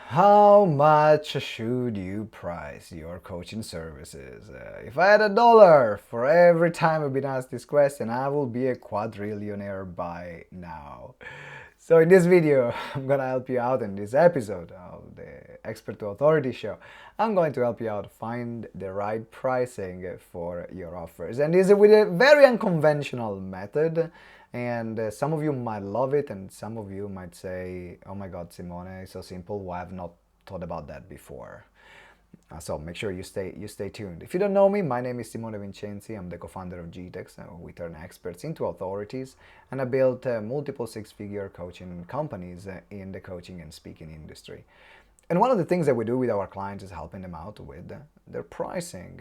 How much should you price your coaching services? If I had $1 for every time I've been asked this question, I will be a quadrillionaire by now. So in this video, I'm gonna help you out in this episode of the Expert to Authority show. I'm going to help you out find the right pricing for your offers. And this is with a very unconventional method. And some of you might love it, and some of you might say, "Oh my God, Simone, it's so simple. Why have not thought about that before?" So make sure you stay tuned. If you don't know me, my name is Simone Vincenzi. I'm the co-founder of GTeX. We turn experts into authorities, and I built multiple six-figure coaching companies in the coaching and speaking industry. And one of the things that we do with our clients is helping them out with their pricing.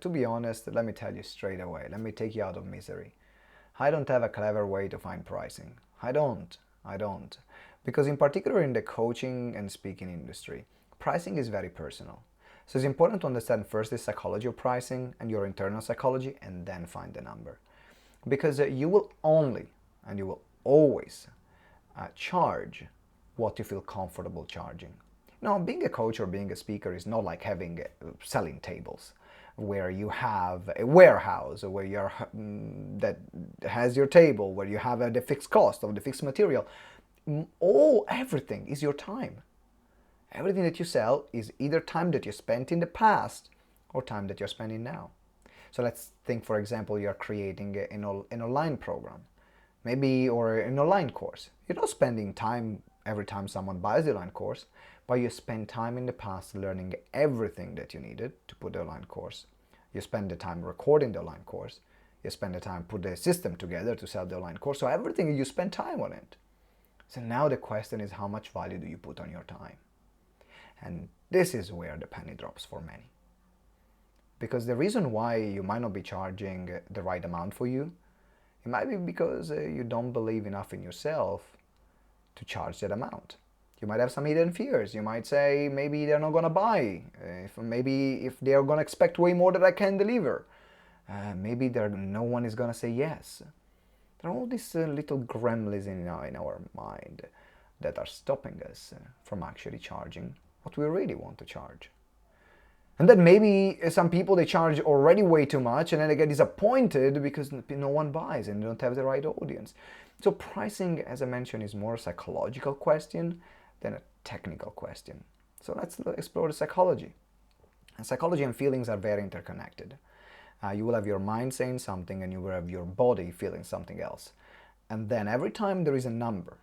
To be honest, let me tell you straight away. Let me take you out of misery. I don't have a clever way to find pricing. I don't. Because in particular in the coaching and speaking industry, pricing is very personal. So it's important to understand first the psychology of pricing and your internal psychology, and then find the number. Because you will only, and you will always, charge what you feel comfortable charging. Now, being a coach or being a speaker is not like having selling tables where you have a warehouse where you're that has your table, where you have the fixed cost of the fixed material. Everything is your time. Everything that you sell is either time that you spent in the past or time that you're spending now. So let's think, for example, you're creating an online program, maybe, or an online course. You're not spending time every time someone buys the online course, but you spend time in the past learning everything that you needed to put the online course. You spend the time recording the online course. You spend the time put the system together to sell the online course. So everything, you spend time on it. So now the question is, how much value do you put on your time? And this is where the penny drops for many. Because the reason why you might not be charging the right amount for you, it might be because you don't believe enough in yourself to charge that amount. You might have some hidden fears. You might say maybe they're not going to buy. If they're going to expect way more that I can deliver. Maybe no one is going to say yes. There are all these little gremlins in our mind that are stopping us from actually charging what we really want to charge. And then maybe some people, they charge already way too much, and then they get disappointed because no one buys and they don't have the right audience. So pricing, as I mentioned, is more a psychological question than a technical question. So let's explore the psychology. And psychology and feelings are very interconnected. You will have your mind saying something and you will have your body feeling something else. And then every time there is a number,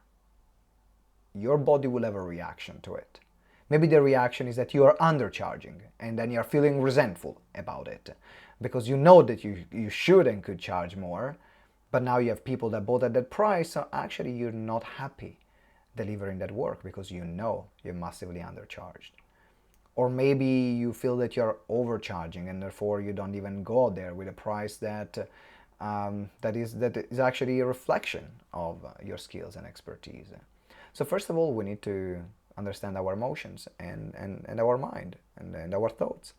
your body will have a reaction to it. Maybe the reaction is that you are undercharging, and then you're feeling resentful about it because you know that you should and could charge more, but now you have people that bought at that price, so actually you're not happy delivering that work because you know you're massively undercharged. Or maybe you feel that you're overcharging and therefore you don't even go there with a price that is actually a reflection of your skills and expertise. So first of all, we need to understand our emotions and our mind and our thoughts.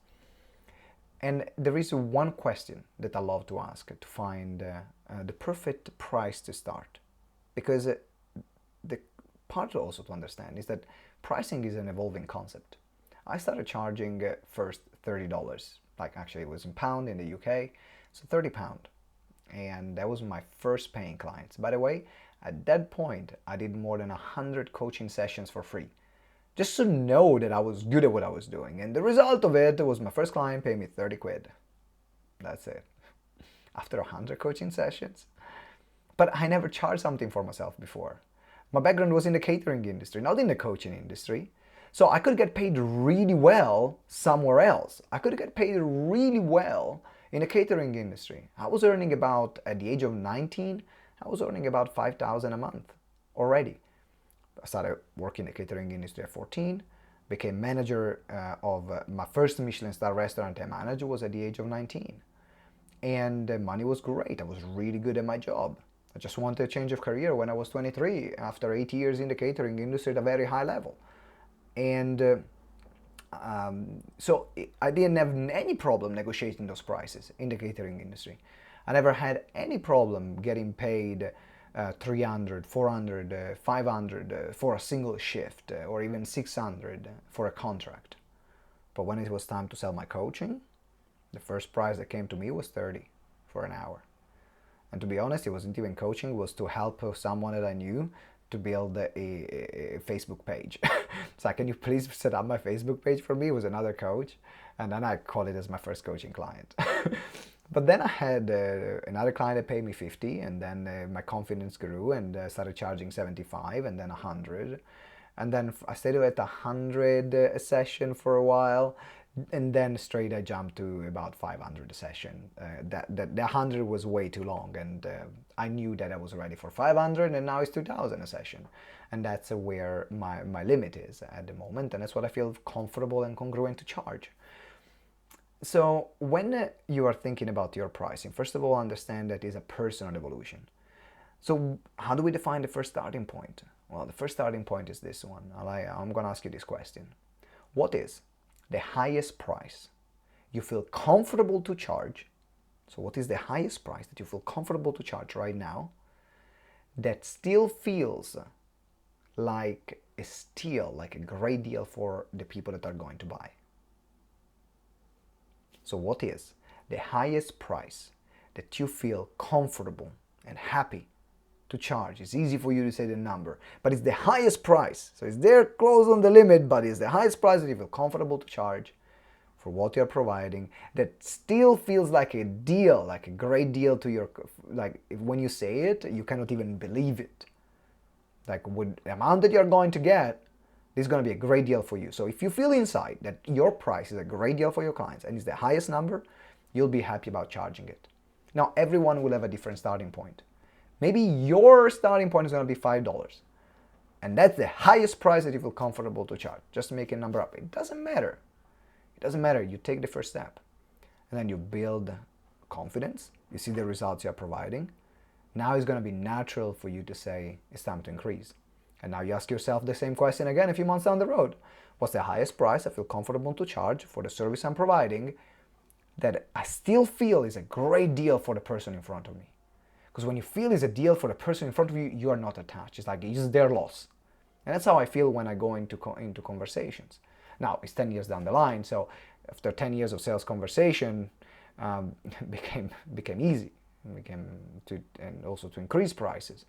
And there is one question that I love to ask to find the perfect price to start. Because the part also to understand is that pricing is an evolving concept. I started charging first $30, like actually it was in pound in the UK, so £30. And that was my first paying clients. By the way, at that point, I did more than 100 coaching sessions for free, just to know that I was good at what I was doing. And the result of it was my first client paid me 30 quid. That's it. After 100 coaching sessions. But I never charged something for myself before. My background was in the catering industry, not in the coaching industry. So I could get paid really well somewhere else. I could get paid really well in the catering industry. I was earning about, at the age of 19, I was earning about $5,000 a month already. I started working in the catering industry at 14, became manager of my first Michelin star restaurant I managed was at the age of 19. And the money was great. I was really good at my job. I just wanted a change of career when I was 23, after 8 years in the catering industry at a very high level. And so I didn't have any problem negotiating those prices in the catering industry. I never had any problem getting paid 300, 400, 500 for a single shift, or even 600 for a contract. But when it was time to sell my coaching, the first price that came to me was 30 for an hour. And to be honest, it wasn't even coaching, it was to help someone that I knew to build a Facebook page. So can you please set up my Facebook page for me? It was another coach. And then I called it as my first coaching client. But then I had another client that paid me 50, and then my confidence grew and started charging 75 and then 100. And then I stayed at 100 a session for a while, and then straight I jumped to about 500 a session. The 100 was way too long, and I knew that I was ready for 500, and now it's 2,000 a session. And that's where my limit is at the moment, and that's what I feel comfortable and congruent to charge. So when you are thinking about your pricing, first of all, understand that it's a personal evolution. So how do we define the first starting point? Well, the first starting point is this one. I'm going to ask you this question. What is the highest price you feel comfortable to charge? So what is the highest price that you feel comfortable to charge right now that still feels like a steal, like a great deal for the people that are going to buy? So what is the highest price that you feel comfortable and happy to charge? It's easy for you to say the number, but it's the highest price. So it's there close on the limit, but it's the highest price that you feel comfortable to charge for what you're providing that still feels like a deal, like a great deal to your, like when you say it, you cannot even believe it. Like with the amount that you're going to get, this is going to be a great deal for you. So if you feel inside that your price is a great deal for your clients and it's the highest number, you'll be happy about charging it. Now, everyone will have a different starting point. Maybe your starting point is going to be $5. And that's the highest price that you feel comfortable to charge. Just make a number up. It doesn't matter. It doesn't matter. You take the first step. And then you build confidence. You see the results you're providing. Now it's going to be natural for you to say, it's time to increase. And now you ask yourself the same question again a few months down the road. What's the highest price I feel comfortable to charge for the service I'm providing that I still feel is a great deal for the person in front of me? Because when you feel it's a deal for the person in front of you, you are not attached. It's like it's their loss. And that's how I feel when I go into conversations. Now, it's 10 years down the line, so after 10 years of sales conversation, became easy. And also to increase prices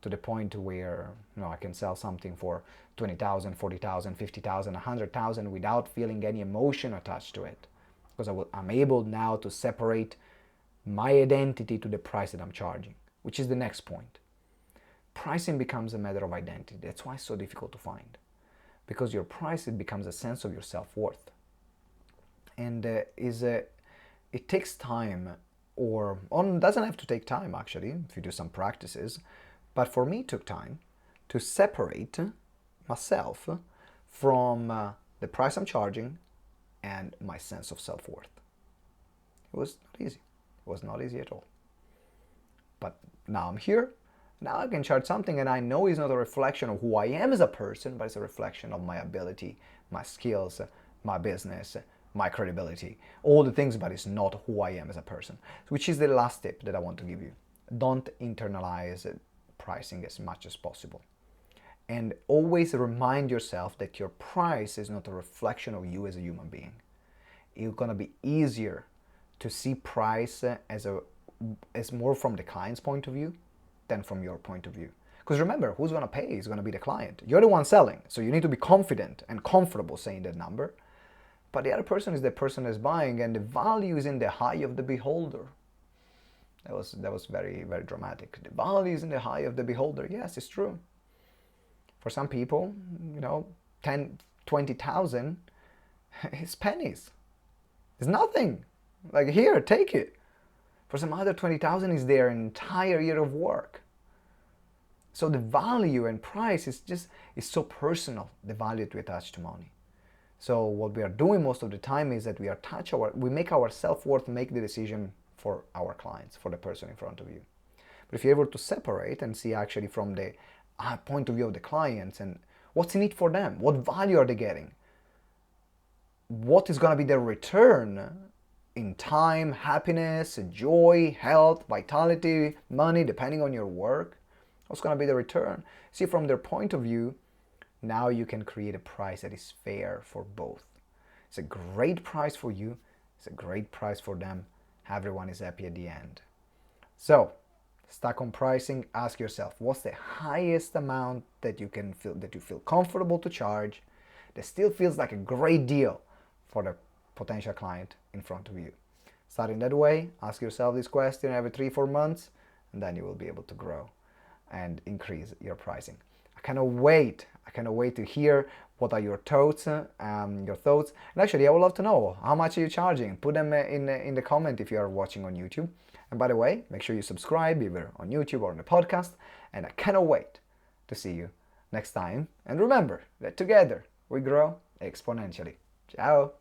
to the point where I can sell something for 20,000, 40,000, 50,000, 100,000 without feeling any emotion attached to it, because I'm able now to separate my identity to the price that I'm charging, which is the next point. Pricing becomes a matter of identity. That's why it's so difficult to find, because your price, it becomes a sense of your self-worth, and it takes time, or doesn't have to take time actually if you do some practices. But for me, it took time to separate myself from the price I'm charging and my sense of self-worth. It was not easy. It was not easy at all. But now I'm here. Now I can charge something, and I know it's not a reflection of who I am as a person, but it's a reflection of my ability, my skills, my business, my credibility, all the things, but it's not who I am as a person. Which is the last tip that I want to give you. Don't internalize pricing as much as possible. And always remind yourself that your price is not a reflection of you as a human being. It's going to be easier to see price as more from the client's point of view than from your point of view. Because remember, who's going to pay is going to be the client. You're the one selling, so you need to be confident and comfortable saying that number. But the other person is the person that's buying, and the value is in the eye of the beholder. That was very, very dramatic. The value is in the eye of the beholder. Yes, it's true. For some people, 10, 20,000 is pennies. It's nothing. Like, here, take it. For some other, 20,000 is their entire year of work. So the value and price is so personal, the value that we attach to money. So what we are doing most of the time is that we make our self-worth make the decision for our clients, for the person in front of you. But if you're able to separate and see actually from the point of view of the clients and what's in it for them, what value are they getting, what is going to be their return in time, happiness, joy, health, vitality, money, depending on your work, What's going to be the return? See, from their point of view, now you can create a price that is fair for both. It's a great price for you. It's a great price for them. Everyone is happy at the end. So, stuck on pricing, ask yourself, what's the highest amount that you feel comfortable to charge, that still feels like a great deal for the potential client in front of you. Starting that way, ask yourself this question every 3-4 months, and then you will be able to grow and increase your pricing. I cannot wait to hear what are your thoughts. And actually, I would love to know, how much are you charging? Put them in the comment if you are watching on YouTube. And by the way, make sure you subscribe either on YouTube or on the podcast. And I cannot wait to see you next time. And remember that together we grow exponentially. Ciao.